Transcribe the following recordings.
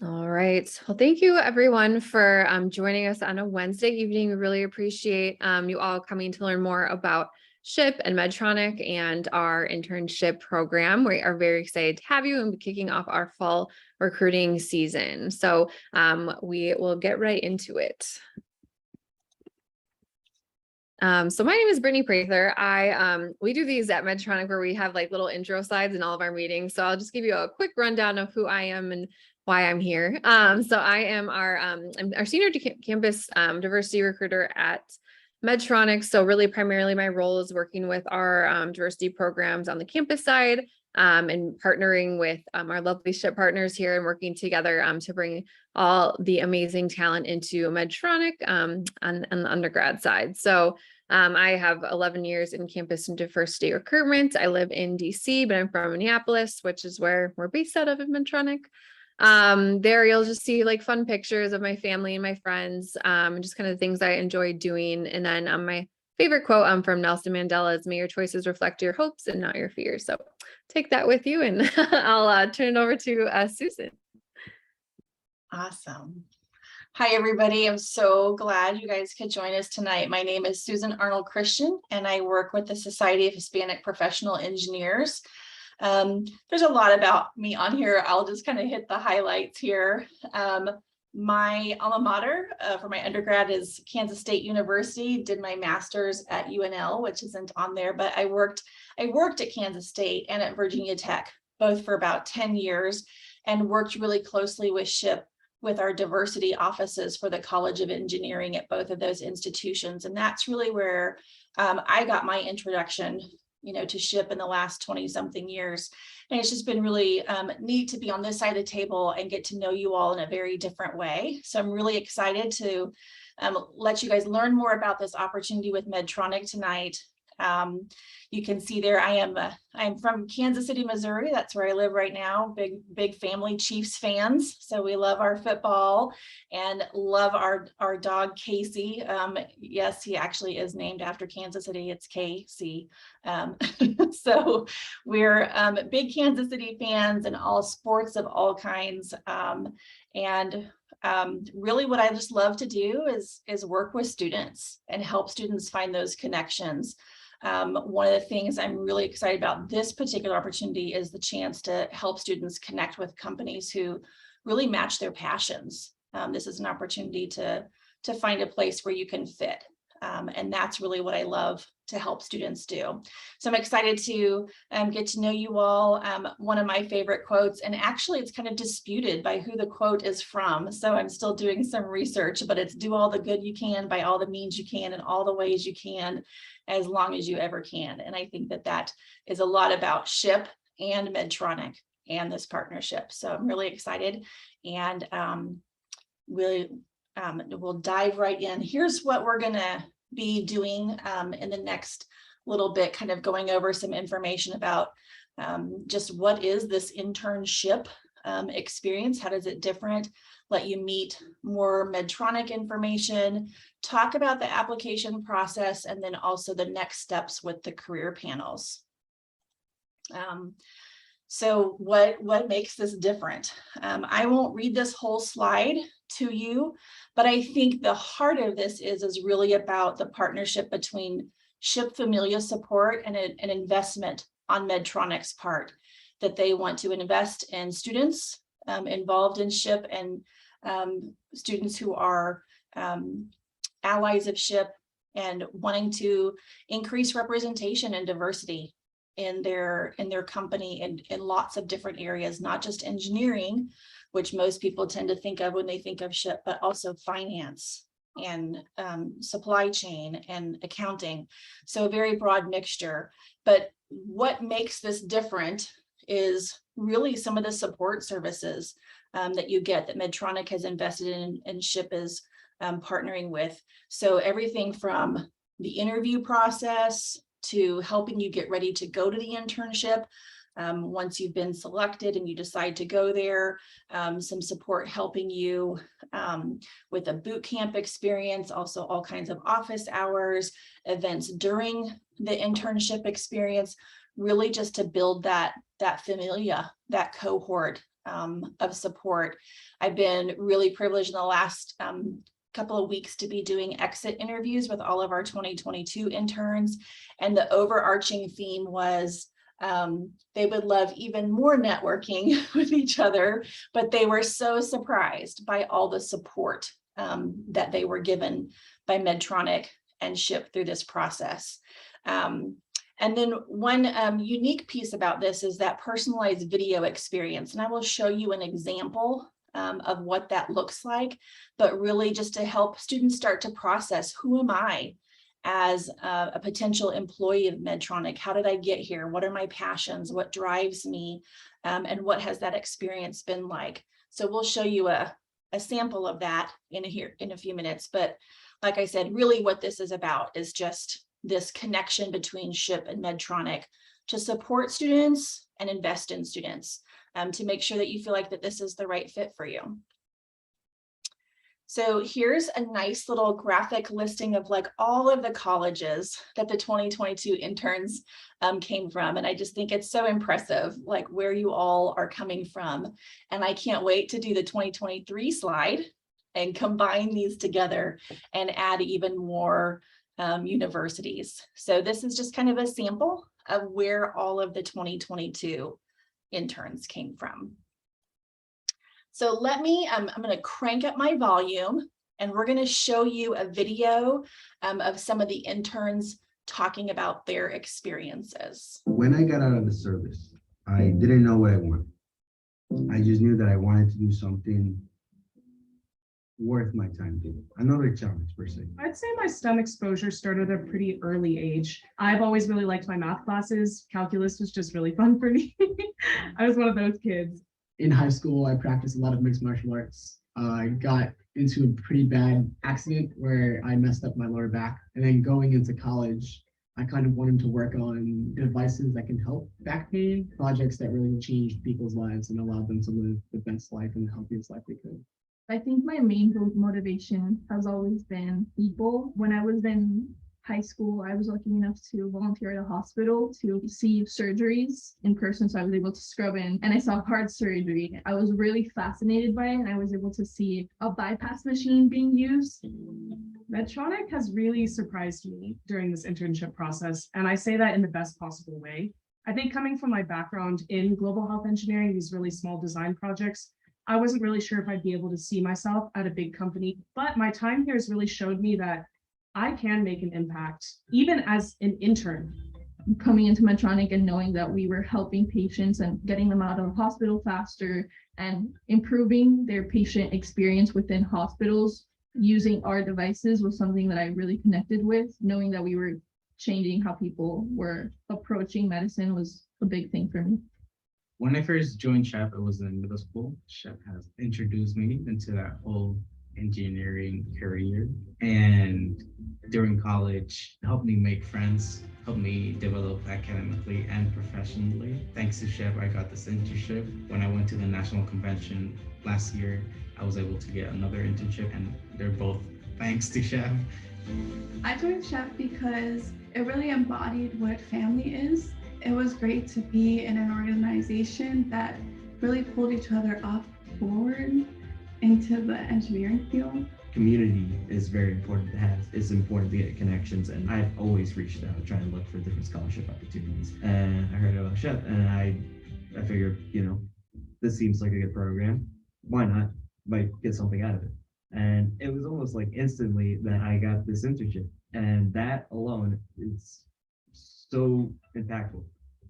All right. Well, thank you everyone for joining us on a Wednesday evening. We really appreciate you all coming to learn more about SHPE and Medtronic and our internship program. We are very excited to have you and be kicking off our fall recruiting season. So we will get right into it. So my name is Brittany Prather. We do these at Medtronic where we have like little intro slides in all of our meetings. So I'll just give you a quick rundown of who I am and why I'm here. So I am I'm our senior campus diversity recruiter at Medtronic. So really primarily my role is working with our diversity programs on the campus side and partnering with our lovely SHPE partners here and working together to bring all the amazing talent into Medtronic on the undergrad side. So I have 11 years in campus and diversity recruitment. I live in DC, but I'm from Minneapolis, which is where we're based out of at Medtronic. There you'll just see like fun pictures of my family and my friends, and just kind of things I enjoy doing. And then my favorite quote from Nelson Mandela is, "May your choices reflect your hopes and not your fears." So take that with you, and I'll turn it over to Susan. Awesome. Hi, everybody. I'm so glad you guys could join us tonight. My name is Susan Arnold Christian, and I work with the Society of Hispanic Professional Engineers. There's a lot about me on here. I'll just kind of hit the highlights here. My alma mater for my undergrad is Kansas State University. Did my master's at UNL, which isn't on there, but I worked at Kansas State and at Virginia Tech, both for about 10 years, and worked really closely with SHPE with our diversity offices for the College of Engineering at both of those institutions. And that's really where I got my introduction, to SHPE in the last 20 something years. And it's just been really neat to be on this side of the table and get to know you all in a very different way. So I'm really excited to let you guys learn more about this opportunity with Medtronic tonight. You can see there, I'm from Kansas City, Missouri. That's where I live right now. Big family Chiefs fans. So we love our football and love our dog Casey. Yes, he actually is named after Kansas City. It's KC. So we're big Kansas City fans and all sports of all kinds. Really what I just love to do is work with students and help students find those connections. One of the things I'm really excited about this particular opportunity is the chance to help students connect with companies who really match their passions. This is an opportunity to find a place where you can fit. And that's really what I love to help students do. So I'm excited to get to know you all. One of my favorite quotes, and actually it's kind of disputed by who the quote is from. So I'm still doing some research, but it's "Do all the good you can by all the means you can in all the ways you can, as long as you ever can." And I think that is a lot about SHPE and Medtronic and this partnership. So I'm really excited, and we'll dive right in. Here's what we're going to be doing in the next little bit, kind of going over some information about just what is this internship experience, how does it different, let you meet more Medtronic information, talk about the application process, and then also the next steps with the career panels. So what makes this different? I won't read this whole slide to you, but I think the heart of this is really about the partnership between SHPE Familia Support and an investment on Medtronic's part, that they want to invest in students involved in SHPE and students who are allies of SHPE and wanting to increase representation and diversity in their company and in lots of different areas, not just engineering, which most people tend to think of when they think of SHPE, but also finance and supply chain and accounting. So a very broad mixture. But what makes this different is really some of the support services that you get that Medtronic has invested in and SHPE is partnering with. So everything from the interview process to helping you get ready to go to the internship. Once you've been selected and you decide to go there, some support helping you with a boot camp experience, also all kinds of office hours, events during the internship experience, really just to build that familia, that cohort of support. I've been really privileged in the last couple of weeks to be doing exit interviews with all of our 2022 interns. And the overarching theme was they would love even more networking with each other, but they were so surprised by all the support that they were given by Medtronic and SHPE through this process. And then one unique piece about this is that personalized video experience. And I will show you an example of what that looks like, but really just to help students start to process, who am I as a potential employee of Medtronic? How did I get here? What are my passions? What drives me? And what has that experience been like? So we'll show you a sample of that in a few minutes. But like I said, really what this is about is just this connection between SHPE and Medtronic to support students and invest in students, to make sure that you feel like that this is the right fit for you. So here's a nice little graphic listing of like all of the colleges that the 2022 interns came from. And I just think it's so impressive, like where you all are coming from. And I can't wait to do the 2023 slide and combine these together and add even more universities. So this is just kind of a sample of where all of the 2022 interns came from. So let me, I'm going to crank up my volume and we're going to show you a video of some of the interns talking about their experiences. When I got out of the service, I didn't know what I wanted. I just knew that I wanted to do something worth my time doing. Another challenge per se. I'd say my STEM exposure started at a pretty early age. I've always really liked my math classes. Calculus was just really fun for me. I was one of those kids. In high school, I practiced a lot of mixed martial arts. I got into a pretty bad accident where I messed up my lower back. And then going into college, I kind of wanted to work on devices that can help back pain, projects that really changed people's lives and allowed them to live the best life and the healthiest life they could. I think my main motivation has always been people. When I was in high school, I was lucky enough to volunteer at a hospital to see surgeries in person. So I was able to scrub in and I saw heart surgery. I was really fascinated by it and I was able to see a bypass machine being used. Medtronic has really surprised me during this internship process. And I say that in the best possible way. I think coming from my background in global health engineering, these really small design projects, I wasn't really sure if I'd be able to see myself at a big company, but my time here has really showed me that I can make an impact, even as an intern. Coming into Medtronic and knowing that we were helping patients and getting them out of the hospital faster and improving their patient experience within hospitals using our devices was something that I really connected with. Knowing that we were changing how people were approaching medicine was a big thing for me. When I first joined SHPE, it was in middle school. SHPE has introduced me into that whole engineering career. And during college, helped me make friends, helped me develop academically and professionally. Thanks to SHPE, I got this internship. When I went to the national convention last year, I was able to get another internship, and they're both thanks to SHPE. I joined SHPE because it really embodied what family is. It was great to be in an organization that really pulled each other up forward into the engineering field. Community is very important to have. It's important to get connections, and I've always reached out trying to look for different scholarship opportunities. And I heard about SHPE, and I figured, you know, this seems like a good program. Why not? Might get something out of it. And it was almost like instantly that I got this internship, and that alone is so impactful.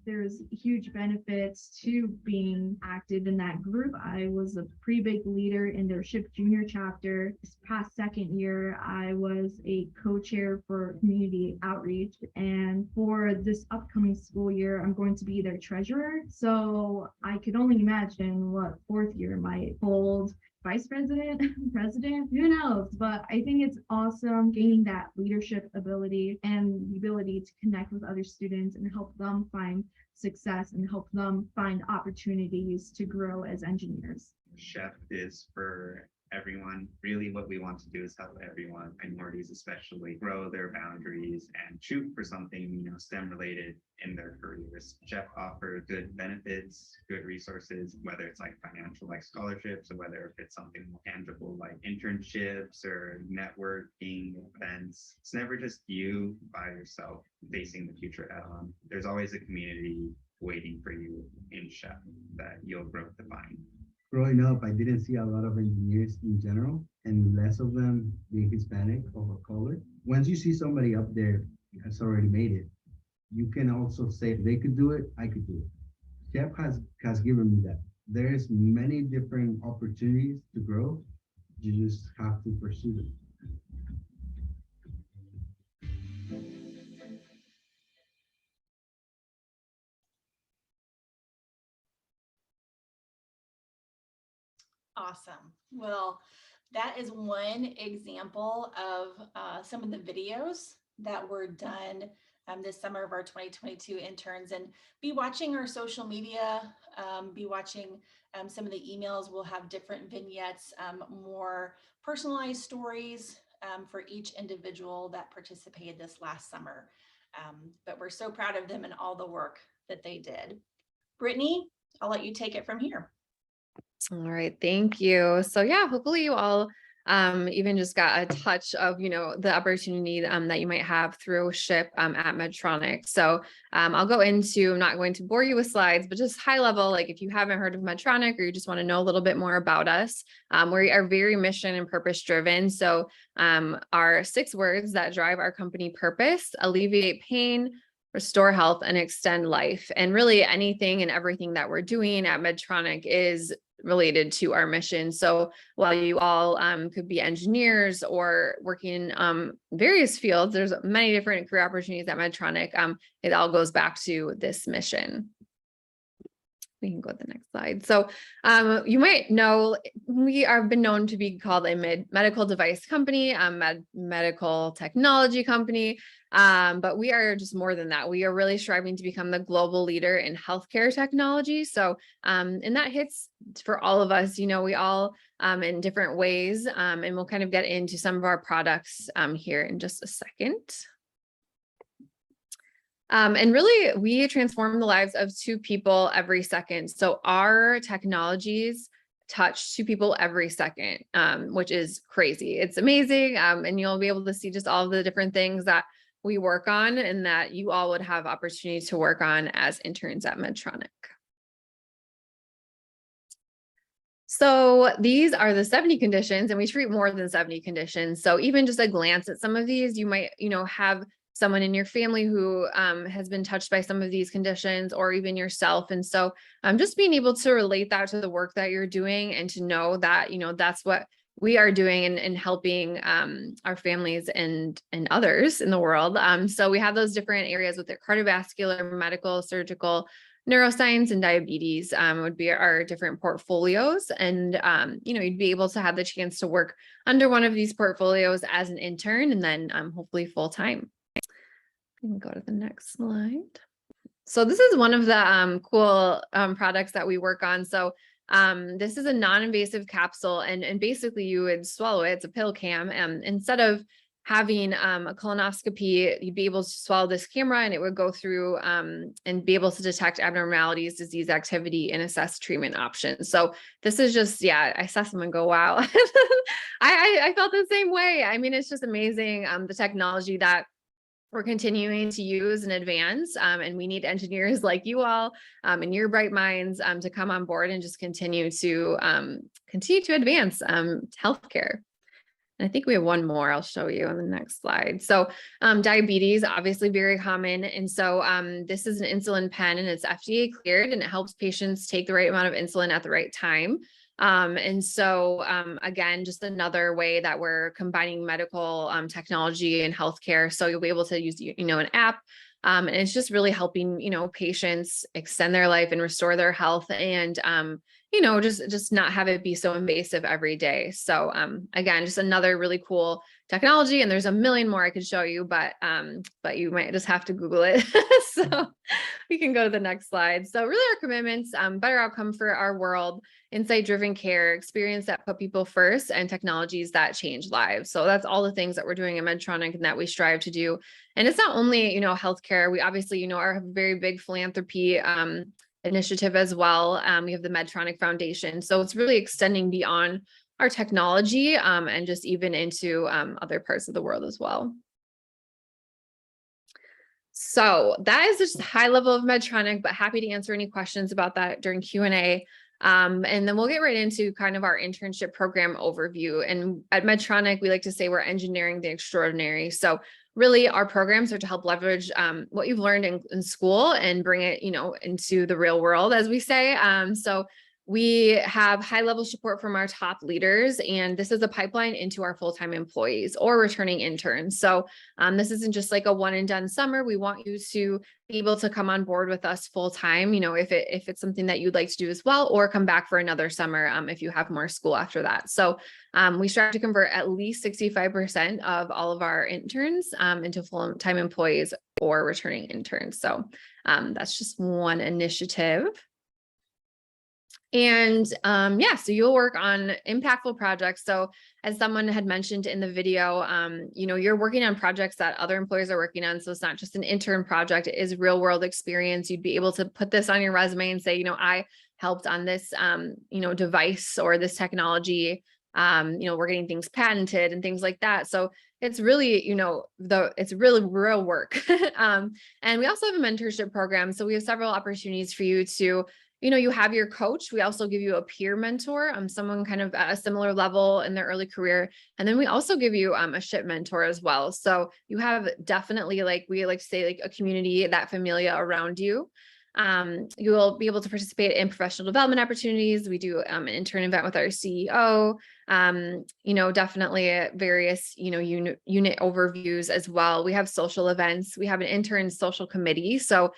There's huge benefits to being active in that group. I was a pretty big leader in their SHPE junior chapter. This past second year, I was a co-chair for community outreach. And for this upcoming school year, I'm going to be their treasurer. So I could only imagine what fourth year might hold. Vice president, president, who knows? But I think it's awesome gaining that leadership ability and the ability to connect with other students and help them find success and help them find opportunities to grow as engineers. SHPE is for everyone. Really what we want to do is help everyone, minorities especially, grow their boundaries and shoot for something, STEM related in their careers. SHPE offers good benefits, good resources, whether it's like financial, like scholarships, or whether if it's something more tangible like internships or networking events. It's never just you by yourself facing the future head on. There's always a community waiting for you in SHPE that you'll grow to find. Growing up, I didn't see a lot of engineers in general, and less of them being Hispanic or color. Once you see somebody up there that's already made it, you can also say, if they could do it, I could do it. SHPE has given me that. There's many different opportunities to grow. You just have to pursue them. Awesome. Well, that is one example of some of the videos that were done this summer of our 2022 interns. And be watching our social media, be watching some of the emails. We'll have different vignettes, more personalized stories for each individual that participated this last summer. But we're so proud of them and all the work that they did. Brittany, I'll let you take it from here. All right, thank you. So yeah, hopefully you all even just got a touch of, the opportunity that you might have through SHPE at Medtronic. So I'll go into, I'm not going to bore you with slides, but just high level, like if you haven't heard of Medtronic or you just want to know a little bit more about us, we are very mission and purpose driven. So our 6 words that drive our company purpose: alleviate pain, restore health, and extend life. And really anything and everything that we're doing at Medtronic is related to our mission. So while you all could be engineers or working in various fields, there's many different career opportunities at Medtronic. It all goes back to this mission. We can go to the next slide. So you might know we have been known to be called a medical device company, medical technology company, but we are just more than that. We are really striving to become the global leader in healthcare technology. So and that hits for all of us, we all in different ways, and we'll kind of get into some of our products here in just a second. And really, we transform the lives of 2 people every second. So our technologies touch 2 people every second, which is crazy. It's amazing. And you'll be able to see just all of the different things that we work on and that you all would have opportunity to work on as interns at Medtronic. So these are the 70 conditions, and we treat more than 70 conditions. So even just a glance at some of these, you might, have someone in your family who has been touched by some of these conditions, or even yourself. And so just being able to relate that to the work that you're doing and to know that, that's what we are doing and helping our families and others in the world. So we have those different areas with their cardiovascular, medical, surgical, neuroscience, and diabetes would be our different portfolios. And, you'd be able to have the chance to work under one of these portfolios as an intern and then hopefully full time. You can go to the next slide. So this is one of the cool products that we work on. So this is a non-invasive capsule, and basically you would swallow it. It's a pill cam. Instead of having a colonoscopy, you'd be able to swallow this camera and it would go through and be able to detect abnormalities, disease activity, and assess treatment options. So this is just, I saw someone go, wow. I felt the same way. I mean, it's just amazing, the technology that we're continuing to use and advance, and we need engineers like you all and your bright minds to come on board and just continue to advance healthcare. And I think we have one more I'll show you on the next slide. So diabetes, obviously very common. And so this is an insulin pen, and it's FDA cleared, and it helps patients take the right amount of insulin at the right time. And so, again, just another way that we're combining medical technology and healthcare. So you'll be able to use, an app, and it's just really helping, patients extend their life and restore their health and, just not have it be so invasive every day. So, again, just another really cool technology, and there's a million more I could show you, but you might just have to Google it. So we can go to the next slide. So really our commitments, better outcome for our world, insight-driven care, experience that put people first, and technologies that change lives. So that's all the things that we're doing at Medtronic and that we strive to do. And it's not only, healthcare. We obviously, are a very big philanthropy initiative as well. We have the Medtronic Foundation. So it's really extending beyond our technology and just even into other parts of the world as well. So that is just high level of Medtronic, but happy to answer any questions about that during Q&A. And then we'll get right into kind of our internship program overview. And at Medtronic, we like to say we're engineering the extraordinary. So really our programs are to help leverage what you've learned in school and bring it, into the real world, as we say. So we have high level support from our top leaders, and this is a pipeline into our full-time employees or returning interns. So this isn't just like a one and done summer. We want you to be able to come on board with us full-time, if it's something that you'd like to do as well, or come back for another summer if you have more school after that. So we strive to convert at least 65% of all of our interns into full-time employees or returning interns. So that's just one initiative. And so you'll work on impactful projects. So as someone had mentioned in the video, you're working on projects that other employers are working on. So it's not just an intern project, it is real world experience. You'd be able to put this on your resume and say, I helped on this, device or this technology. We're getting things patented and things like that. So it's really, it's really real work. And we also have a mentorship program. So we have several opportunities for you to, you have your coach. We also give you a peer mentor, someone kind of at a similar level in their early career. And then we also give you a SHPE mentor as well. So you have definitely, like we like to say, like a community, that familia around you. You will be able to participate in professional development opportunities. We do an intern event with our CEO, definitely various, unit overviews as well. We have social events. We have an intern social committee. So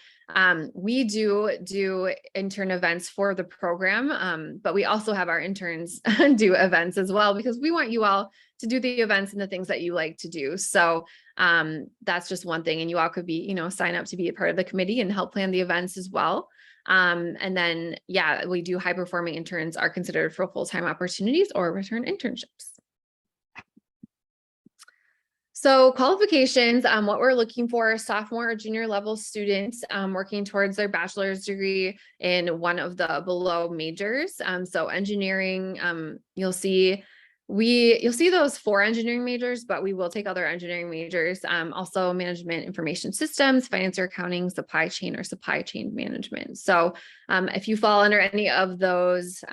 we do intern events for the program, but we also have our interns do events as well, because we want you all to do the events and the things that you like to do. So that's just one thing. And you all could be, sign up to be a part of the committee and help plan the events as well. And then, we do high performing interns are considered for full-time opportunities or return internships. So qualifications, what we're looking for, sophomore or junior level students working towards their bachelor's degree in one of the below majors. So engineering, you'll see those 4 engineering majors, but we will take other engineering majors. Also management, information systems, finance or accounting, supply chain or supply chain management. So if you fall under any of those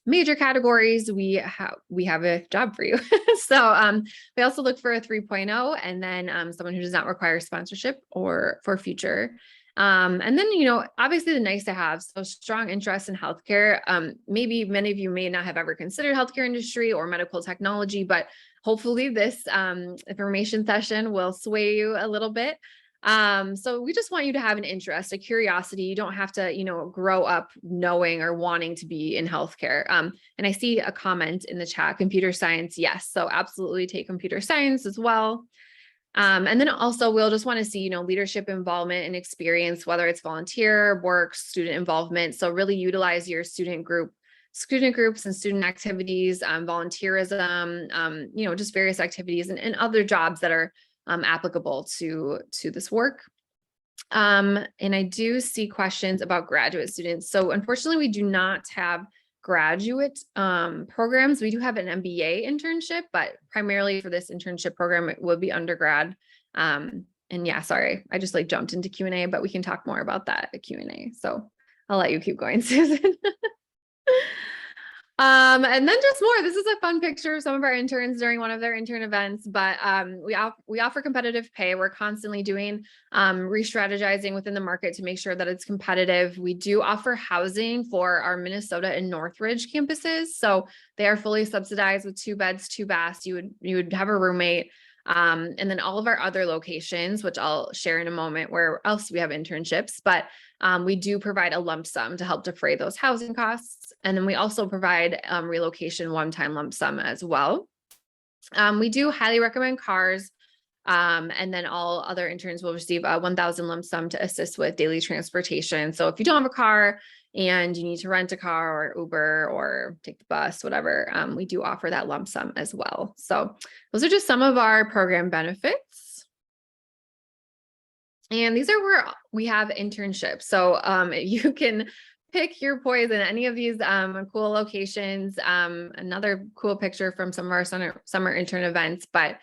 major categories, we have a job for you. So we also look for a 3.0 and then someone who does not require sponsorship or for future. And then, obviously the nice to have, so strong interest in healthcare. Maybe many of you may not have ever considered healthcare industry or medical technology, but hopefully this information session will sway you a little bit. So we just want you to have an interest, a curiosity. You don't have to, grow up knowing or wanting to be in healthcare. And I see a comment in the chat, computer science. Yes. So absolutely take computer science as well. And then also we'll just want to see, leadership involvement and experience, whether it's volunteer work, student involvement. So really utilize your student groups and student activities, volunteerism, just various activities and other jobs that are applicable to this work. And I do see questions about graduate students. So unfortunately, we do not have graduate programs. We do have an MBA internship, but primarily for this internship program, it would be undergrad. And sorry, I just jumped into Q&A, but we can talk more about that at Q&A. So I'll let you keep going, Susan. And then just more, this is a fun picture of some of our interns during one of their intern events, but we offer competitive pay. We're constantly doing re-strategizing within the market to make sure that it's competitive. We do offer housing for our Minnesota and Northridge campuses. So they are fully subsidized with 2 beds, 2 baths. You would have a roommate. And then all of our other locations, which I'll share in a moment, where else we have internships, but we do provide a lump sum to help defray those housing costs. And then we also provide relocation one-time lump sum as well. We do highly recommend cars. And then all other interns will receive a 1,000 lump sum to assist with daily transportation. So if you don't have a car and you need to rent a car or Uber or take the bus, whatever, we do offer that lump sum as well. So those are just some of our program benefits. And these are where we have internships. So you can pick your poison, any of these cool locations. Another cool picture from some of our summer intern events, but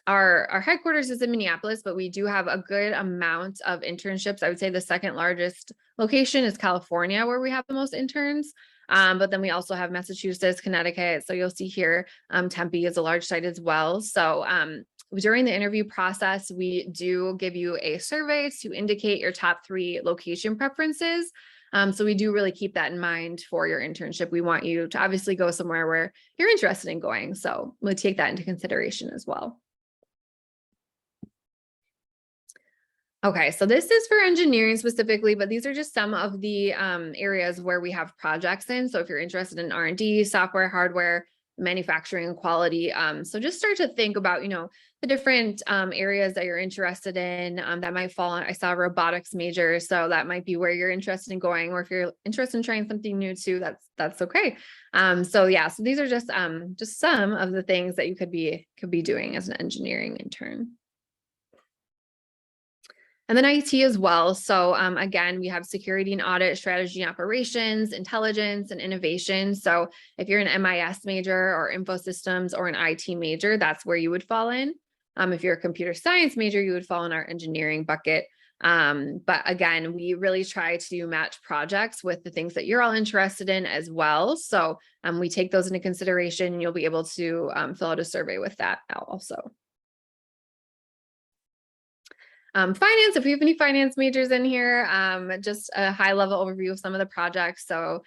our headquarters is in Minneapolis, but we do have a good amount of internships. I would say the second largest location is California, where we have the most interns. But then we also have Massachusetts, Connecticut. So you'll see here, Tempe is a large site as well. So during the interview process, we do give you a survey to indicate your top 3 location preferences. So we do really keep that in mind for your internship. We want you to obviously go somewhere where you're interested in going. So we'll take that into consideration as well. Okay, so this is for engineering specifically, but these are just some of the areas where we have projects in. So if you're interested in R&D, software, hardware, manufacturing, and quality, so just start to think about, the different areas that you're interested in that might fall on. I saw a robotics major, so that might be where you're interested in going, or if you're interested in trying something new too, that's okay. So yeah, so these are just some of the things that you could be doing as an engineering intern. And then IT as well. So again, we have security and audit, strategy and operations, intelligence and innovation. So if you're an MIS major or info systems or an IT major, that's where you would fall in. If you're a computer science major, you would fall in our engineering bucket. But again, we really try to match projects with the things that you're all interested in as well. So we take those into consideration, and you'll be able to fill out a survey with that also. Finance, if we have any finance majors in here, just a high level overview of some of the projects. So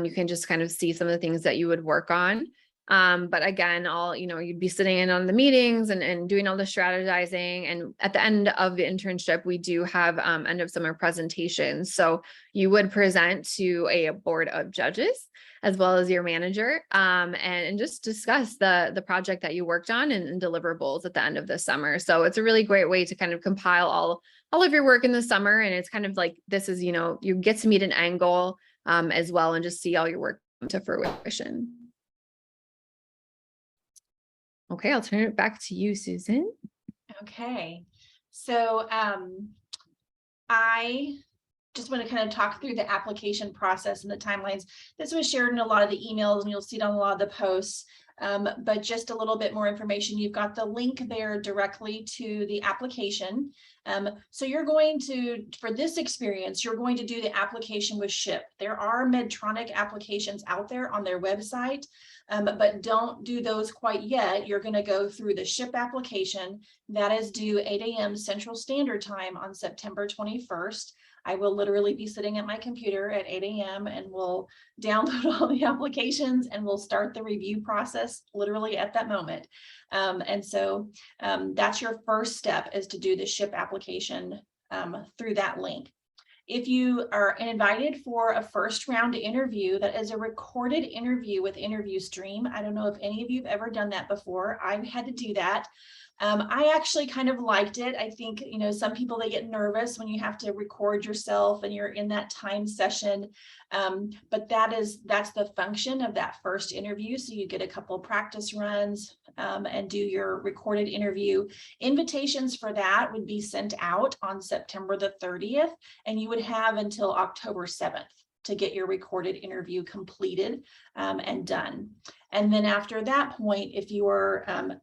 you can just kind of see some of the things that you would work on. But again, you'd be sitting in on the meetings and doing all the strategizing. And at the end of the internship, we do have end of summer presentations. So you would present to a board of judges as well as your manager, and just discuss the project that you worked on and deliverables at the end of the summer. So it's a really great way to kind of compile all of your work in the summer. And it's kind of like, this is, you get to meet an end goal as well, and just see all your work come to fruition. Okay, I'll turn it back to you, Susan. Okay, so I just want to kind of talk through the application process and the timelines. This was shared in a lot of the emails, and you'll see it on a lot of the posts. But just a little bit more information. You've got the link there directly to the application. So you're going to, for this experience, you're going to do the application with SHPE. There are Medtronic applications out there on their website, but don't do those quite yet. You're going to go through the SHPE application. That is due 8 a.m. Central Standard Time on September 21st. I will literally be sitting at my computer at 8 a.m. and we'll download all the applications, and we'll start the review process literally at that moment. And so that's your first step, is to do the SHPE application through that link. If you are invited for a first round interview, that is a recorded interview with InterviewStream. I don't know if any of you have ever done that before. I've had to do that. I actually kind of liked it. I think, some people, they get nervous when you have to record yourself and you're in that time session. But that's the function of that first interview. So you get a couple of practice runs and do your recorded interview. Invitations for that would be sent out on September the 30th, and you would have until October 7th to get your recorded interview completed and done. And then after that point, if you are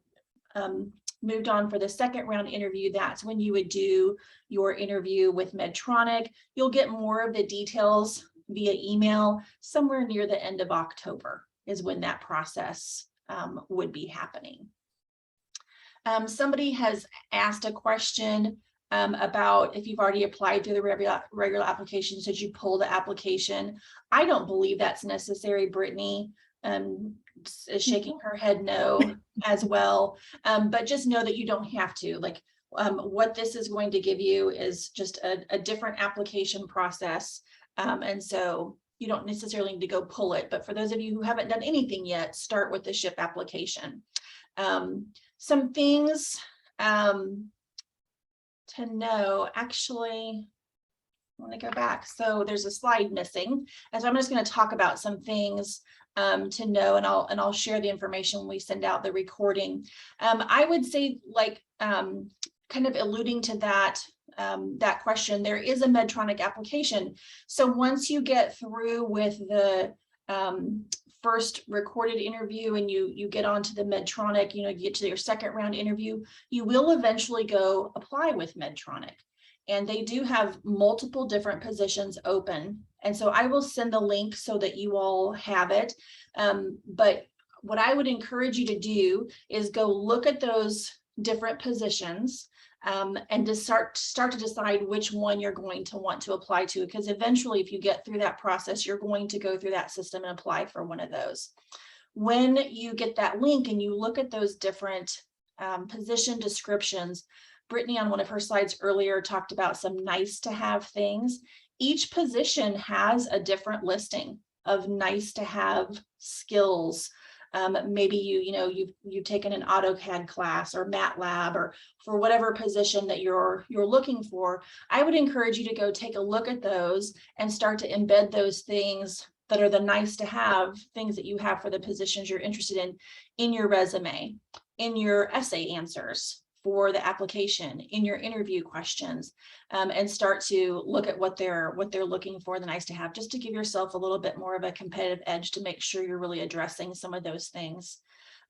moved on for the second round interview, that's when you would do your interview with Medtronic. You'll get more of the details via email. Somewhere near the end of October is when that process would be happening. Somebody has asked a question about if you've already applied through the regular application, should you pull the application? I don't believe that's necessary. Brittany is shaking her head no as well, but just know that you don't have to. What this is going to give you is just a different application process, and so you don't necessarily need to go pull it. But for those of you who haven't done anything yet, start with the SHPE application. Some things to know, actually, I want to go back. So there's a slide missing. And so I'm just going to talk about some things to know, and I'll share the information when we send out the recording. I would say, like, kind of alluding to that, that question, there is a Medtronic application. So once you get through with the first recorded interview and you get onto the Medtronic, you get to your second round interview, you will eventually go apply with Medtronic. And they do have multiple different positions open. And so I will send the link so that you all have it. But what I would encourage you to do is go look at those different positions and to start to decide which one you're going to want to apply to, because eventually if you get through that process, you're going to go through that system and apply for one of those. When you get that link and you look at those different position descriptions, Brittany on one of her slides earlier talked about some nice to have things. Each position has a different listing of nice to have skills. Maybe you've taken an AutoCAD class or MATLAB, or for whatever position that you're looking for. I would encourage you to go take a look at those and start to embed those things that are the nice to have things that you have for the positions you're interested in your resume, in your essay answers for the application, in your interview questions, and start to look at what they're looking for, the nice to have, just to give yourself a little bit more of a competitive edge to make sure you're really addressing some of those things.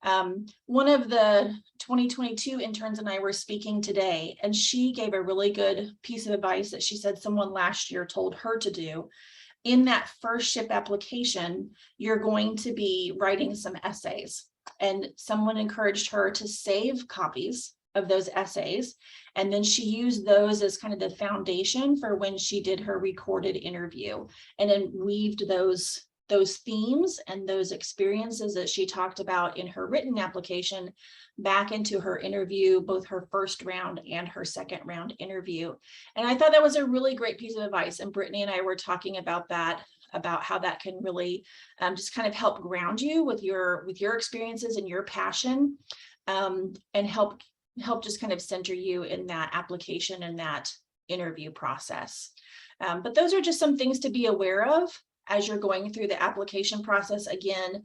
One of the 2022 interns and I were speaking today, and she gave a really good piece of advice that she said someone last year told her to do. In that first SHPE application, you're going to be writing some essays, and someone encouraged her to save copies of those essays, and then she used those as kind of the foundation for when she did her recorded interview, and then weaved those themes and those experiences that she talked about in her written application back into her interview, both her first round and her second round interview. And I thought that was a really great piece of advice, and Brittany and I were talking about that, about how that can really just kind of help ground you with your experiences and your passion, and help just kind of center you in that application and that interview process. But those are just some things to be aware of as you're going through the application process. Again,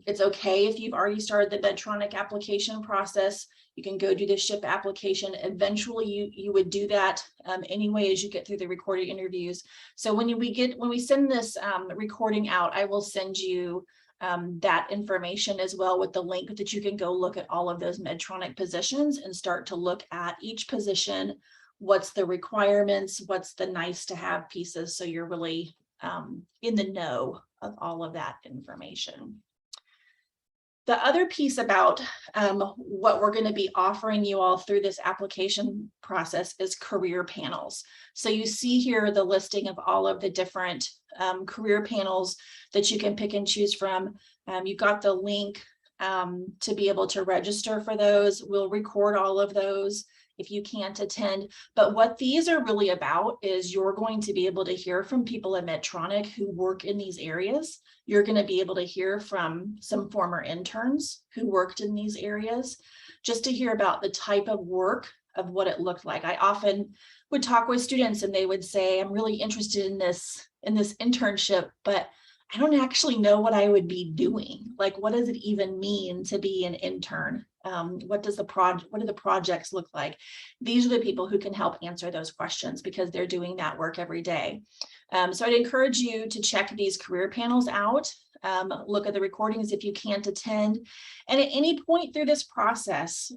it's okay if you've already started the Medtronic application process. You can go do the SHPE application. Eventually, you would do that anyway as you get through the recorded interviews. So when we send this recording out, I will send you that information as well, with the link that you can go look at all of those Medtronic positions and start to look at each position. What's the requirements? What's the nice to have pieces? So you're really in the know of all of that information. The other piece about what we're going to be offering you all through this application process is career panels. So you see here the listing of all of the different career panels that you can pick and choose from. You've got the link to be able to register for those. We'll record all of those if you can't attend. But what these are really about is you're going to be able to hear from people at Medtronic who work in these areas. You're going to be able to hear from some former interns who worked in these areas, just to hear about the type of work of what it looked like. I often would talk with students and they would say, I'm really interested in this internship, but I don't actually know what I would be doing. Like, what does it even mean to be an intern? What do the projects look like? These are the people who can help answer those questions because they're doing that work every day. So I'd encourage you to check these career panels out. Look at the recordings if you can't attend. And at any point through this process,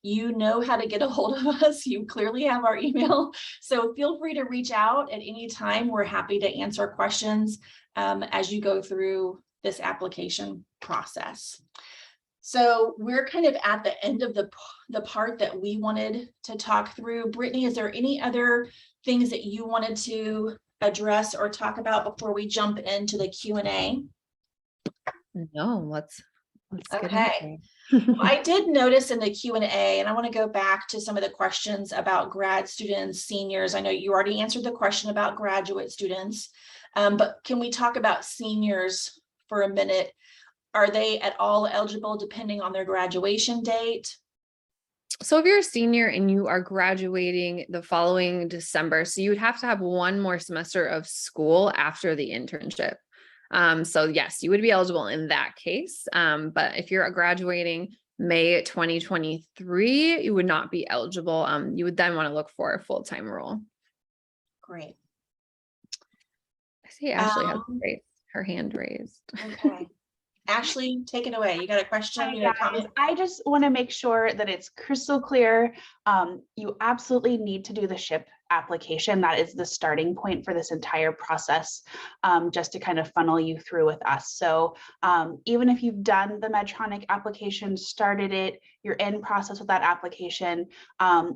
you know how to get a hold of us. You clearly have our email. So feel free to reach out at any time. We're happy to answer questions as you go through this application process. So we're kind of at the end of the part that we wanted to talk through. Brittany, is there any other things that you wanted to address or talk about before we jump into the Q&A? No, let's okay. Well, I did notice in the Q&A, and I want to go back to some of the questions about grad students, seniors. I know you already answered the question about graduate students, but can we talk about seniors for a minute? are they at all eligible depending on their graduation date? So if you're a senior and you are graduating the following December, so you would have to have one more semester of school after the internship. So yes, you would be eligible in that case. But if you're graduating May 2023, you would not be eligible. You would then want to look for a full-time role. Great. I see Ashley has her hand raised. Okay. Ashley, take it away. You got a question? Hi, You got a guys. comment? I just want to make sure that it's crystal clear. You absolutely need to do the SHPE application. That is the starting point for this entire process, just to kind of funnel you through with us. So even if you've done the Medtronic application, started it, you're in process with that application,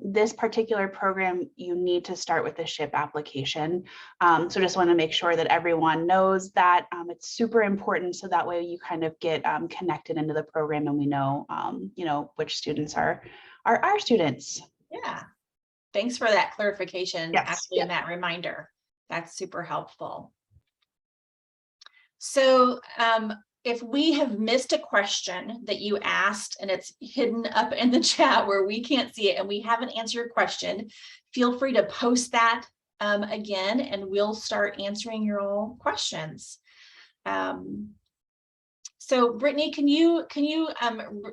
this particular program, you need to start with the SHPE application. So just want to make sure that everyone knows that it's super important. So that way you kind of get connected into the program and we know, you know, which students are our students. Yeah. Thanks for that clarification, Yes. Ashley, and that reminder. That's super helpful. So if we have missed a question that you asked and it's hidden up in the chat where we can't see it and we haven't answered your question, feel free to post that again and we'll start answering your all questions. So Brittany, can you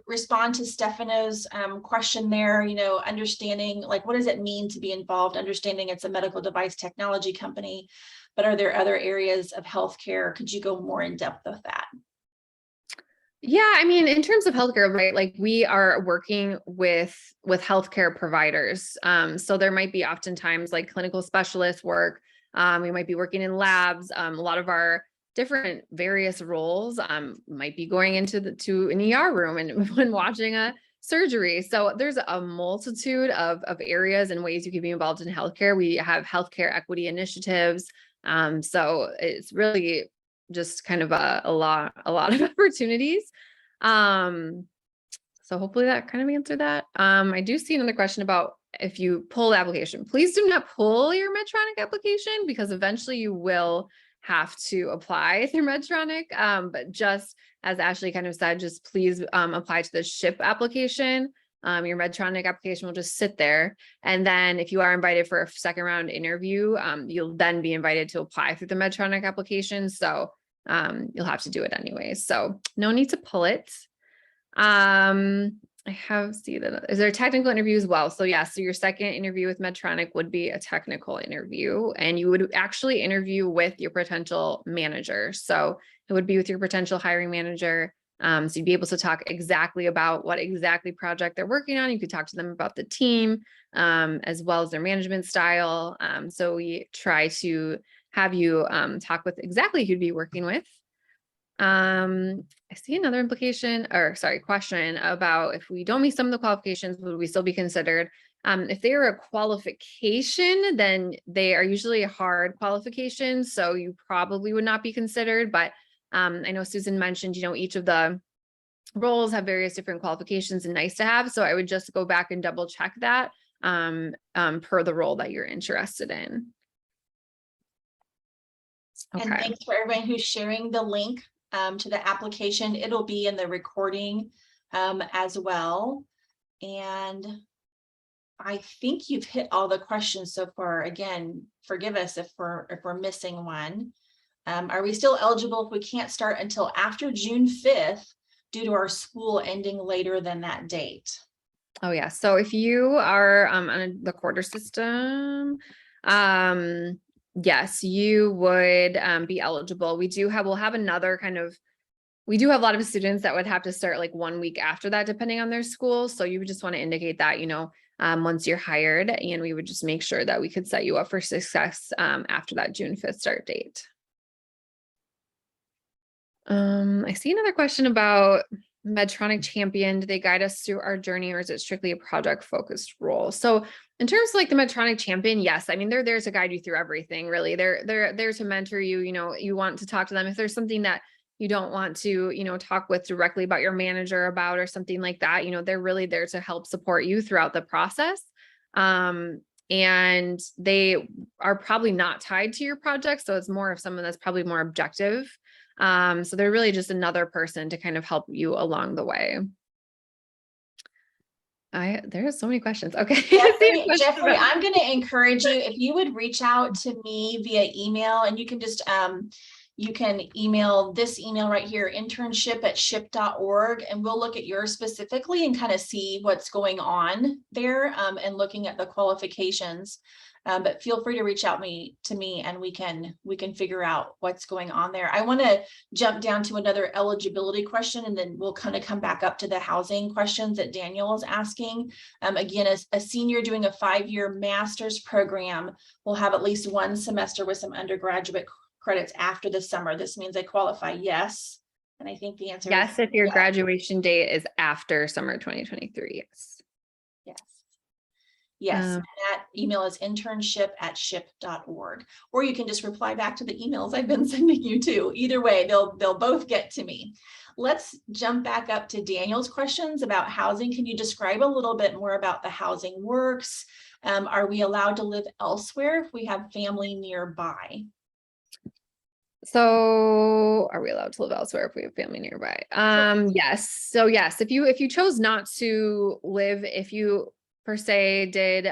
respond to Stefano's question there, you know, understanding like, what does it mean to be involved, understanding it's a medical device technology company, but are there other areas of healthcare? Could you go more in depth with that? Yeah, I mean, in terms of healthcare, right, like we are working with healthcare providers. So there might be oftentimes like clinical specialist work. We might be working in labs. A lot of our different various roles might be going into an ER room and when watching a surgery. So there's a multitude of areas and ways you can be involved in healthcare. We have healthcare equity initiatives. So it's really just kind of a lot of opportunities. So hopefully that kind of answered that. I do see another question about if you pull the application, please do not pull your Medtronic application because eventually you will have to apply through Medtronic. But just as Ashley kind of said, just please apply to the SHPE application. Your Medtronic application will just sit there. And then if you are invited for a second round interview, you'll then be invited to apply through the Medtronic application. So you'll have to do it anyways. So no need to pull it. Is there a technical interview as well? So yeah, so your second interview with Medtronic would be a technical interview and you would actually interview with your potential manager. So it would be with your potential hiring manager. So you'd be able to talk exactly about what exactly project they're working on. You could talk to them about the team, as well as their management style. So we try to have you talk with exactly who you'd be working with. I see another question about if we don't meet some of the qualifications, would we still be considered? If they are a qualification, then they are usually a hard qualification. So you probably would not be considered, but I know Susan mentioned, you know, each of the roles have various different qualifications and nice to have. So I would just go back and double check that per the role that you're interested in. Okay. And thanks for everyone who's sharing the link to the application. It'll be in the recording as well. And I think you've hit all the questions so far. Again, forgive us if we're missing one. Are we still eligible if we can't start until after June 5th due to our school ending later than that date? Oh yeah. So if you are on the quarter system, yes, you would be eligible. We do have a lot of students that would have to start like 1 week after that, depending on their school. So you would just want to indicate that, you know, once you're hired, and we would just make sure that we could set you up for success after that June 5th start date. I see another question about Medtronic Champion. Do they guide us through our journey, or is it strictly a project focused role? So in terms of like the Medtronic Champion, yes, I mean, they're there to guide you through everything, really. They're there to mentor you. You know, you want to talk to them if there's something that you don't want to, you know, talk with directly about your manager about, or something like that. You know, they're really there to help support you throughout the process. And they are probably not tied to your project. So it's more of someone that's probably more objective. So they're really just another person to kind of help you along the way. There's so many questions. Okay. Jeffrey, I'm going to encourage you, if you would reach out to me via email, and you can just, you can email this email right here, internship@ship.org, and we'll look at yours specifically and kind of see what's going on there, and looking at the qualifications. But feel free to reach out to me and we can figure out what's going on there. I want to jump down to another eligibility question, and then we'll kind of come back up to the housing questions that Daniel is asking. Again, as a senior doing a 5-year master's program will have at least one semester with some undergraduate credits after the summer. This means they qualify, yes. And I think the answer yes, is if your yes. graduation date is after summer 2023. Yes. Yes. Yes, and that email is internship@ship.org, or you can just reply back to the emails I've been sending you too. Either way, they'll both get to me. Let's jump back up to Daniel's questions about housing. Can you describe a little bit more about the housing works? Are we allowed to live elsewhere if we have family nearby? So are we allowed to live elsewhere if we have family nearby? Yes. So yes, if you chose not to live, if you per se did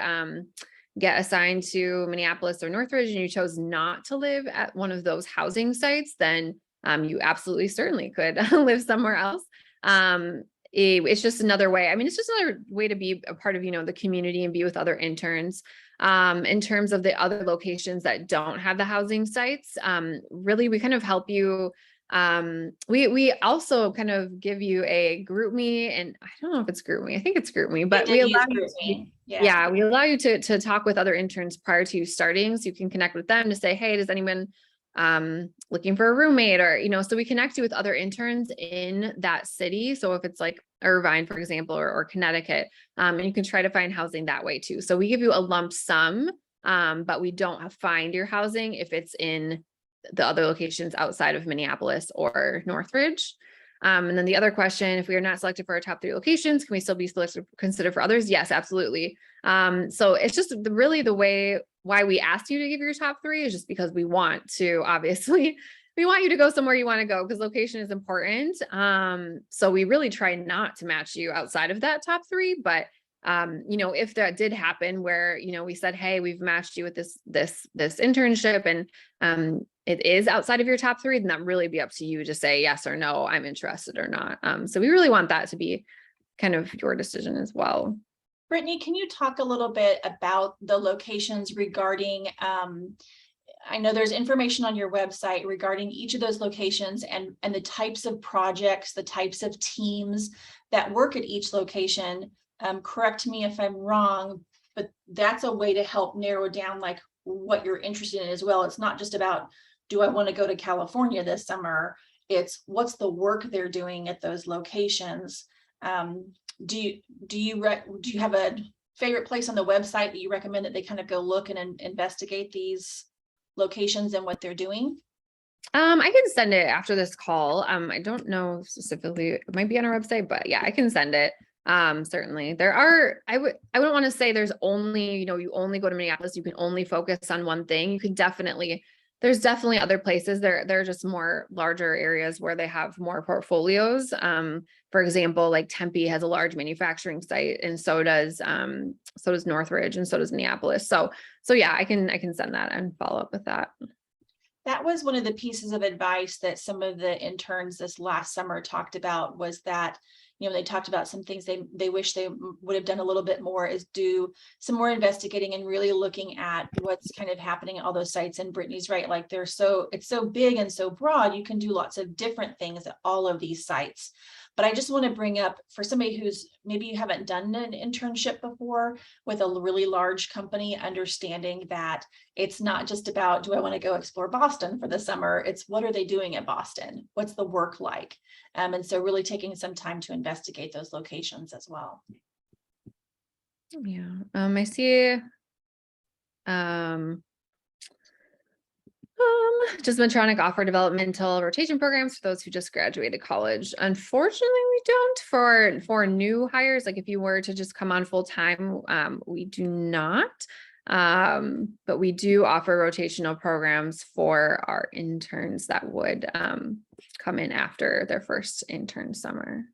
get assigned to Minneapolis or Northridge and you chose not to live at one of those housing sites, then you absolutely certainly could live somewhere else. It's just another way. I mean, it's just another way to be a part of, the community and be with other interns. In terms of the other locations that don't have the housing sites, really, we kind of help you. We also kind of give you a GroupMe, and I don't know if it's GroupMe. I think it's GroupMe, but we allow you to, yeah, we allow you to talk with other interns prior to you starting, so you can connect with them to say, hey, does anyone looking for a roommate, or so we connect you with other interns in that city. So if it's like Irvine, for example, or Connecticut, and you can try to find housing that way too. So we give you a lump sum, but we don't find your housing if it's in the other locations outside of Minneapolis or Northridge. And then the other question, if we are not selected for our top 3 locations, can we still be considered for others? Yes, absolutely. So it's just really the way why we asked you to give your top 3 is just because we want to, obviously, we want you to go somewhere you want to go because location is important. So we really try not to match you outside of that top 3, but if that did happen where, we said, hey, we've matched you with this internship and it is outside of your top 3, then that really be up to you to say yes or no, I'm interested or not. So we really want that to be kind of your decision as well. Brittany, can you talk a little bit about the locations regarding, I know there's information on your website regarding each of those locations and the types of projects, the types of teams that work at each location. Correct me if I'm wrong, but that's a way to help narrow down like what you're interested in as well. It's not just about, do I want to go to California this summer? It's what's the work they're doing at those locations. Do you have a favorite place on the website that you recommend that they kind of go look and investigate these locations and what they're doing? I can send it after this call. I don't know specifically, it might be on our website, but yeah, I can send it. Certainly there are, I wouldn't want to say there's only, you only go to Minneapolis, you can only focus on one thing. You can there's definitely other places there are just more larger areas where they have more portfolios. For example, like Tempe has a large manufacturing site, and so does Northridge, and so does Minneapolis. So yeah, I can send that and follow up with that. That was one of the pieces of advice that some of the interns this last summer talked about, was that, they talked about some things they wish they would have done a little bit more, is do some more investigating and really looking at what's kind of happening at all those sites. And Brittany's right, like it's so big and so broad, you can do lots of different things at all of these sites. But I just want to bring up, for somebody who's maybe you haven't done an internship before with a really large company, understanding that it's not just about, do I want to go explore Boston for the summer? It's what are they doing at Boston? What's the work like? And so really taking some time to investigate those locations as well. Yeah. I see. Does Medtronic offer developmental rotation programs for those who just graduated college? Unfortunately, we don't for new hires. Like if you were to just come on full time, we do not. But we do offer rotational programs for our interns that would come in after their first intern summer.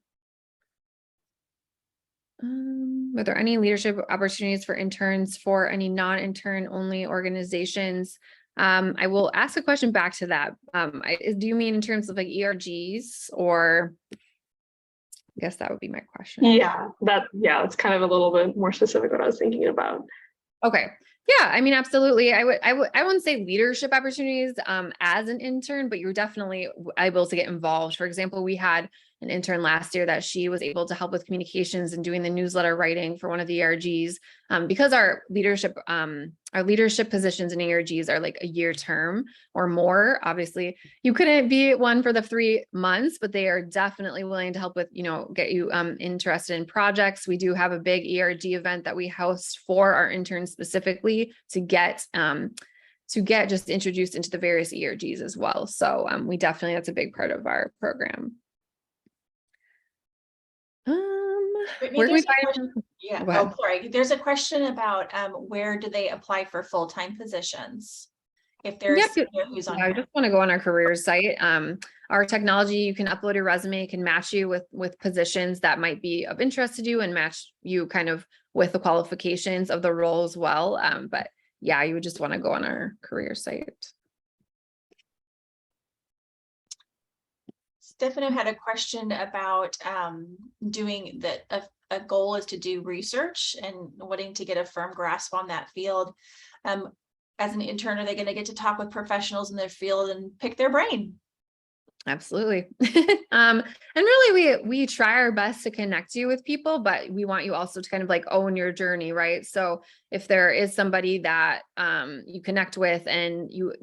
Were there any leadership opportunities for interns for any non-intern only organizations? I will ask a question back to that. Do you mean in terms of like ERGs, or I guess that would be my question. Yeah, that's kind of a little bit more specific what I was thinking about. Okay. Yeah, I mean, absolutely. I wouldn't say leadership opportunities as an intern, but you're definitely able to get involved. For example, we had an intern last year that she was able to help with communications and doing the newsletter writing for one of the ERGs, because our leadership positions in ERGs are like a year term or more. Obviously, you couldn't be one for the 3 months, but they are definitely willing to help with, get you interested in projects. We do have a big ERG event that we host for our interns specifically to get just introduced into the various ERGs as well. So we definitely, that's a big part of our program. Brittany, Where can we there's a find? question- Yeah, Go ahead. oh, sorry. There's a question about where do they apply for full-time positions? If there's Yep. senior who's on I here. just want to go on our careers site. Our technology, you can upload your resume, can match you with positions that might be of interest to you and match you kind of with the qualifications of the role as well. But yeah, you would just want to go on our career site. Stefano had a question about doing that. A goal is to do research and wanting to get a firm grasp on that field. As an intern, are they going to get to talk with professionals in their field and pick their brain? Absolutely. And really we try our best to connect you with people, but we want you also to kind of like own your journey, right? So if there is somebody that you connect with and you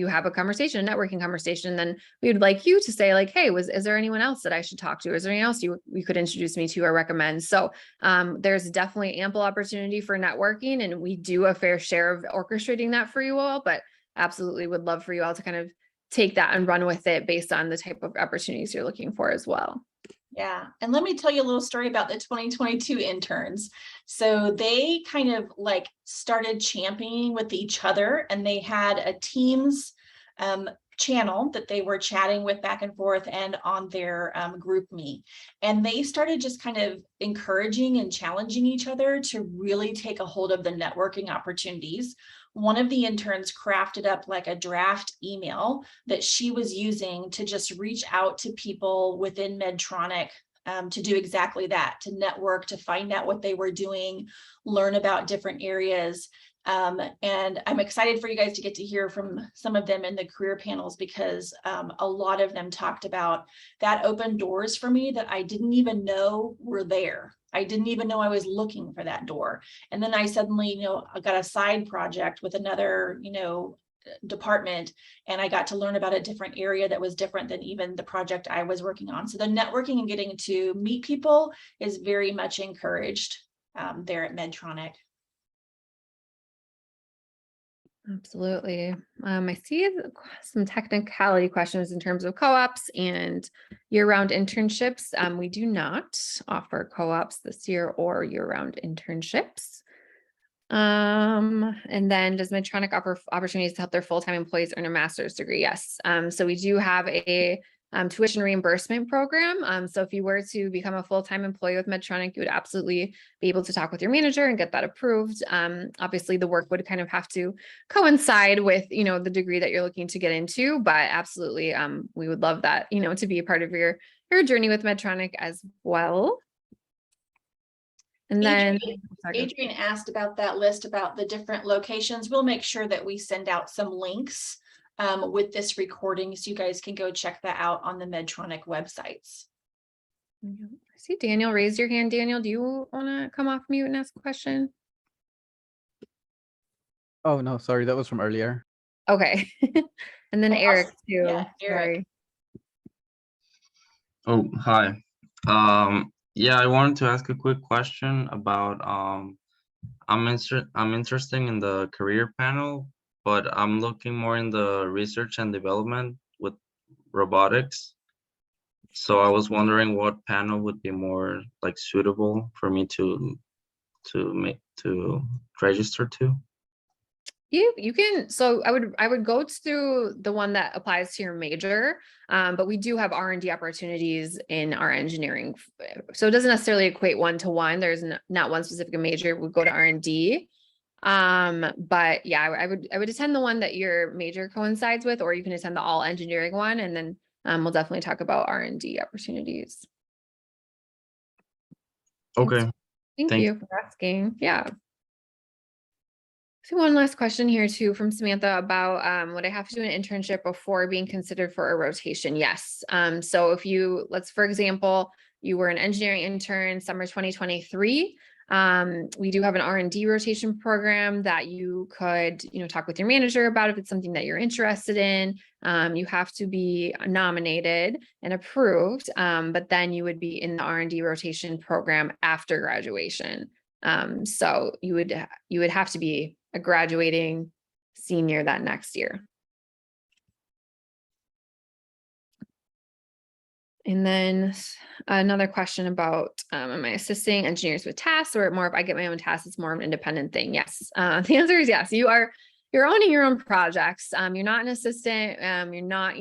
have a conversation, a networking conversation, then we would like you to say like, hey, is there anyone else that I should talk to? Is there anyone else you could introduce me to or recommend? So there's definitely ample opportunity for networking, and we do a fair share of orchestrating that for you all, but absolutely would love for you all to kind of take that and run with it based on the type of opportunities you're looking for as well. Yeah. And let me tell you a little story about the 2022 interns. So they kind of like started championing with each other, and they had a Teams channel that they were chatting with back and forth and on their group me. And they started just kind of encouraging and challenging each other to really take a hold of the networking opportunities. One of the interns crafted up like a draft email that she was using to just reach out to people within Medtronic to do exactly that, to network, to find out what they were doing, learn about different areas. And I'm excited for you guys to get to hear from some of them in the career panels, because a lot of them talked about that opened doors for me that I didn't even know were there. I didn't even know I was looking for that door. And then I suddenly, I got a side project with another, department, and I got to learn about a different area that was different than even the project I was working on. So the networking and getting to meet people is very much encouraged there at Medtronic. Absolutely. I see some technicality questions in terms of co-ops and year-round internships. We do not offer co-ops this year or year-round internships. And then does Medtronic offer opportunities to help their full-time employees earn a master's degree? Yes. So we do have a tuition reimbursement program. So if you were to become a full-time employee with Medtronic, you would absolutely be able to talk with your manager and get that approved. Obviously the work would kind of have to coincide with, the degree that you're looking to get into, but absolutely, we would love that, to be a part of your journey with Medtronic as well. And then Adrian asked about that list, about the different locations. We'll make sure that we send out some links with this recording, so you guys can go check that out on the Medtronic websites. I see Daniel raise your hand. Daniel, do you want to come off mute and ask a question? Oh, no, sorry. That was from earlier. Okay. And then Eric too. Yeah, Eric. Sorry. Oh, hi. Yeah, I wanted to ask a quick question about I'm interested in the career panel, but I'm looking more in the research and development with robotics. So I was wondering what panel would be more like suitable for me to register to. You can, so I would go to the one that applies to your major, but we do have R&D opportunities in our engineering. So it doesn't necessarily equate 1-to-1. There's not one specific major. We go to R&D. But yeah, I would attend the one that your major coincides with, or you can attend the all engineering one, and then we'll definitely talk about R&D opportunities. Okay. Thank you for asking. Yeah. So one last question here too from Samantha about would I have to do an internship before being considered for a rotation? Yes. So if you, for example, you were an engineering intern summer 2023, we do have an R&D rotation program that you could, talk with your manager about if it's something that you're interested in. You have to be nominated and approved, but then you would be in the R&D rotation program after graduation. So you would have to be a graduating senior that next year. And then another question about, am I assisting engineers with tasks, or more if I get my own tasks, it's more of an independent thing? Yes. The answer is yes. You're owning your own projects. You're not an assistant. You're not,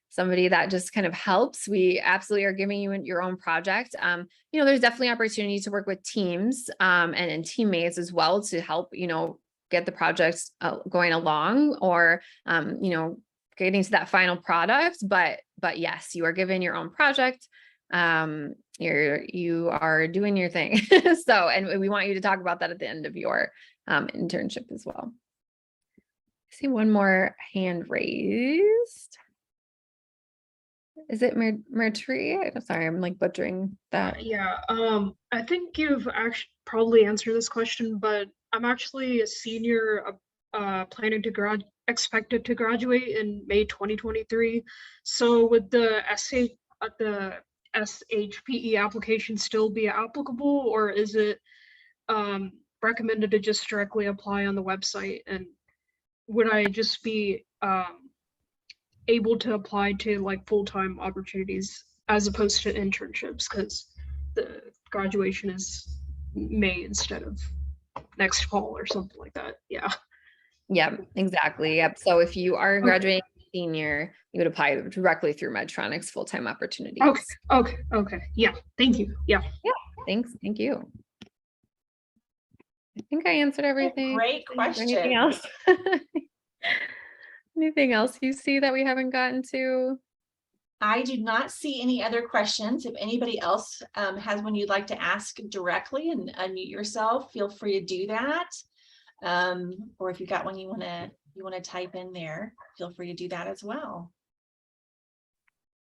somebody that just kind of helps. We absolutely are giving you your own project. There's definitely opportunity to work with teams and teammates as well to help, get the projects going along, or, getting to that final product. But yes, you are given your own project. You are doing your thing. So, and we want you to talk about that at the end of your internship as well. I see one more hand raised. Is it Mertri? I'm sorry, I'm like butchering that. Yeah, I think you've actually probably answered this question, but I'm actually a senior expected to graduate in May 2023. So would the SHPE application still be applicable, or is it recommended to just directly apply on the website? And would I just be able to apply to like full-time opportunities as opposed to internships, because the graduation is May instead of next fall or something like that? Yeah, exactly. Yep. So if you are graduating senior, you would apply directly through Medtronic's full-time opportunities. Okay. Yeah, thank you. Yeah, thanks. Thank you. I think I answered everything. Great question. Anything else? Anything else you see that we haven't gotten to? I do not see any other questions. If anybody else has one you'd like to ask directly and unmute yourself, feel free to do that. Or if you got one you want to type in there, feel free to do that as well.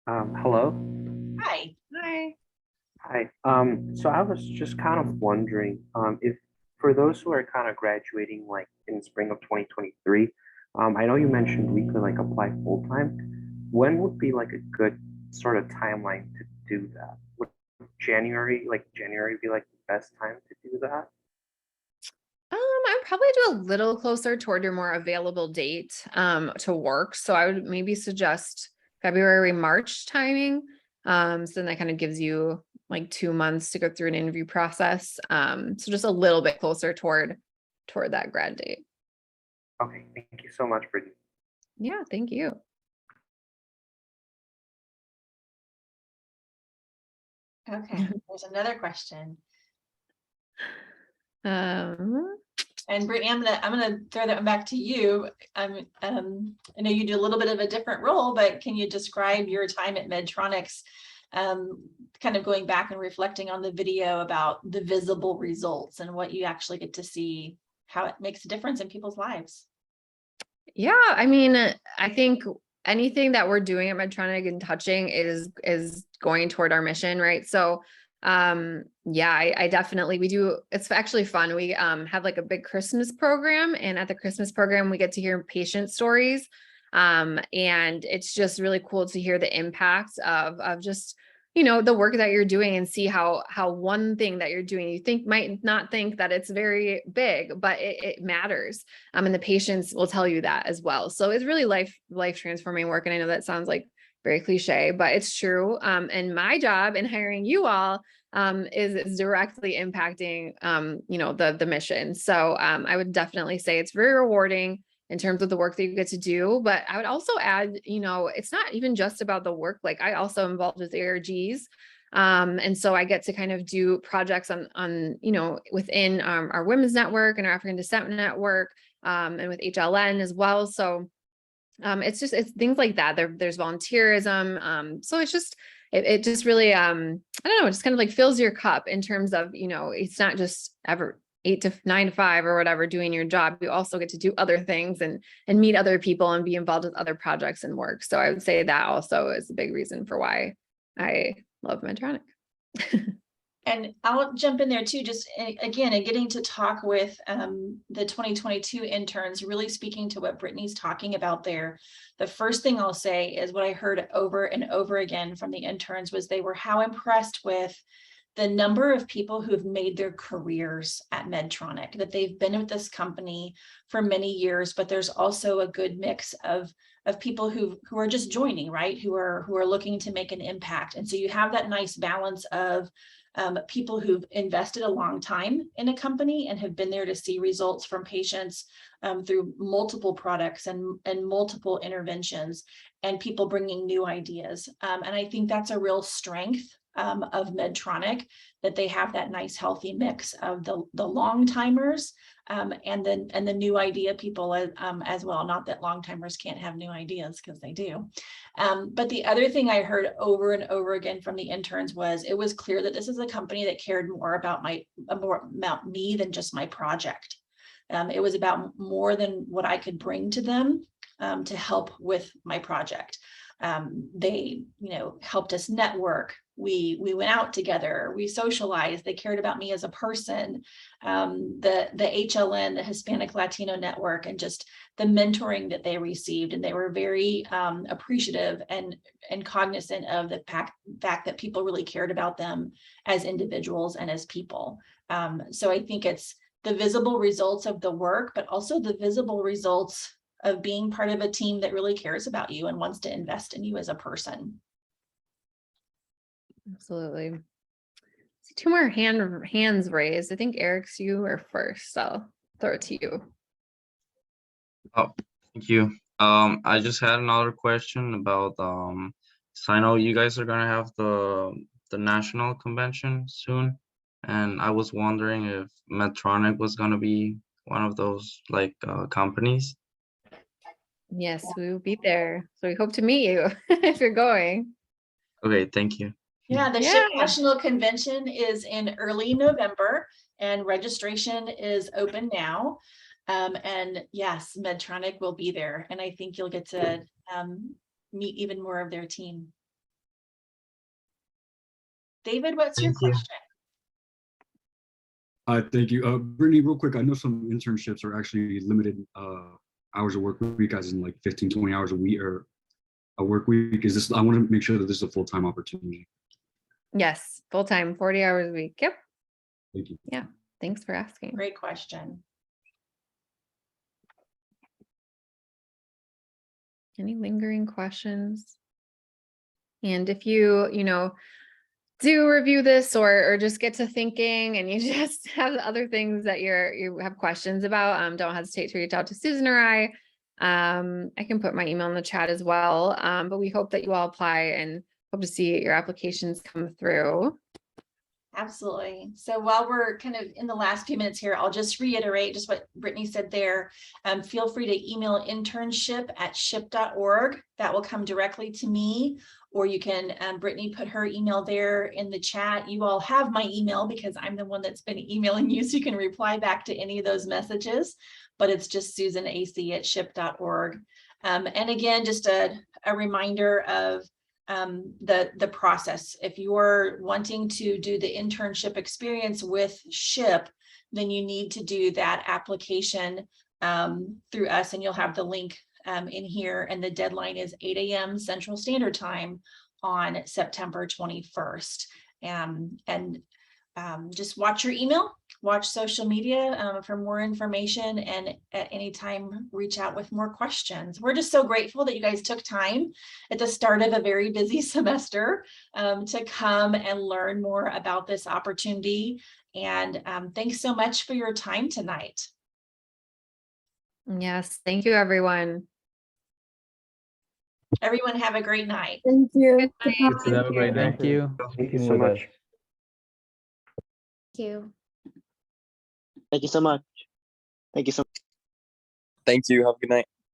Hello. Hi. So I was just kind of wondering if for those who are kind of graduating like in spring of 2023, I know you mentioned we could like apply full time. When would be like a good sort of timeline to do that? Would January be like the best time to do that? I'd probably do a little closer toward your more available date to work. So I would maybe suggest February, March timing. So then that kind of gives you like 2 months to go through an interview process. So just a little bit closer toward that grad date. Okay, thank you so much, Brittany. Yeah, thank you. Okay, there's another question. And Brittany, I'm gonna throw that one back to you. I know you do a little bit of a different role, but can you describe your time at Medtronic's, kind of going back and reflecting on the video about the visible results and what you actually get to see, how it makes a difference in people's lives? Yeah, I mean, I think anything that we're doing at Medtronic and touching is going toward our mission, right? So yeah, I definitely, we do, it's actually fun. We have like a big Christmas program, and at the Christmas program, we get to hear patient stories. And it's just really cool to hear the impact of just, the work that you're doing, and see how one thing that you're doing, you might not think that it's very big, but it matters. And the patients will tell you that as well. So it's really life transforming work. And I know that sounds like very cliche, but it's true. And my job in hiring you all is directly impacting, you know, the mission. So I would definitely say it's very rewarding in terms of the work that you get to do. But I would also add, you know, it's not even just about the work. Like I also am involved with ARGs. And so I get to kind of do projects on, you know, within our women's network and our African descent network, and with HLN as well. So it's things like that. There's volunteerism. So it's just, it just really, I don't know, it just kind of like fills your cup in terms of, you know, it's not just ever 8 to 9 to 5 or whatever, doing your job. You also get to do other things and meet other people and be involved with other projects and work. So I would say that also is a big reason for why I love Medtronic. And I'll jump in there too, just again, and getting to talk with the 2022 interns, really speaking to what Brittany's talking about there. The first thing I'll say is what I heard over and over again from the interns was they were how impressed with the number of people who've made their careers at Medtronic, that they've been with this company for many years, but there's also a good mix of people who are just joining, right? Who are looking to make an impact. And so you have that nice balance of people who've invested a long time in a company and have been there to see results from patients through multiple products and multiple interventions, and people bringing new ideas. And I think that's a real strength of Medtronic, that they have that nice healthy mix of the long timers and the new idea people as well. Not that long timers can't have new ideas, because they do. But the other thing I heard over and over again from the interns was it was clear that this is a company that cared more about me than just my project. It was about more than what I could bring to them to help with my project. They, you know, helped us network. We went out together, we socialized, they cared about me as a person. The HLN, the Hispanic Latino Network, and just the mentoring that they received. And they were very appreciative and cognizant of the fact that people really cared about them as individuals and as people. So I think it's the visible results of the work, but also the visible results of being part of a team that really cares about you and wants to invest in you as a person. Absolutely. See 2 more hands raised. I think Eric's, you are first. So I'll throw it to you. Oh, thank you. I just had another question about so I know you guys are gonna have the national convention soon, and I was wondering if Medtronic was gonna be one of those like companies. Yes, we will be there. So we hope to meet you if you're going. Okay, thank you. Yeah, the SHPE National Convention is in early November and registration is open now. And yes, Medtronic will be there. And I think you'll get to meet even more of their team. David, what's your question? Thank you. Brittany, real quick, I know some internships are actually limited hours of work week, as in like 15, 20 hours a week or a work week. Is this, I want to make sure that this is a full-time opportunity. Yes, full-time, 40 hours a week. Yep. Thank you. Yeah, thanks for asking. Great question. Any lingering questions? And if you know, do review this or just get to thinking and you just have other things that you have questions about, don't hesitate to reach out to Susan or I. I can put my email in the chat as well. But we hope that you all apply and hope to see your applications come through. Absolutely. So while we're kind of in the last few minutes here, I'll just reiterate just what Brittany said there. Feel free to email internship@ship.org. That will come directly to me, or you can, Brittany put her email there in the chat. You all have my email because I'm the one that's been emailing you, so you can reply back to any of those messages, but it's just susanac@ship.org. And again, just a reminder of the process. If you're wanting to do the internship experience with SHPE, then you need to do that application through us, and you'll have the link in here, and the deadline is 8 a.m. Central Standard Time on September 21st. And just watch your email, watch social media for more information, and at any time reach out with more questions. We're just so grateful that you guys took time at the start of a very busy semester to come and learn more about this opportunity. And thanks so much for your time tonight. Yes, thank you, everyone. Everyone have a great night. Thank you. Good night. You too, have a great day. Thank you. Thank you so much. Thank you. Thank you so much. Thank you so much. Thank you. Have a good night.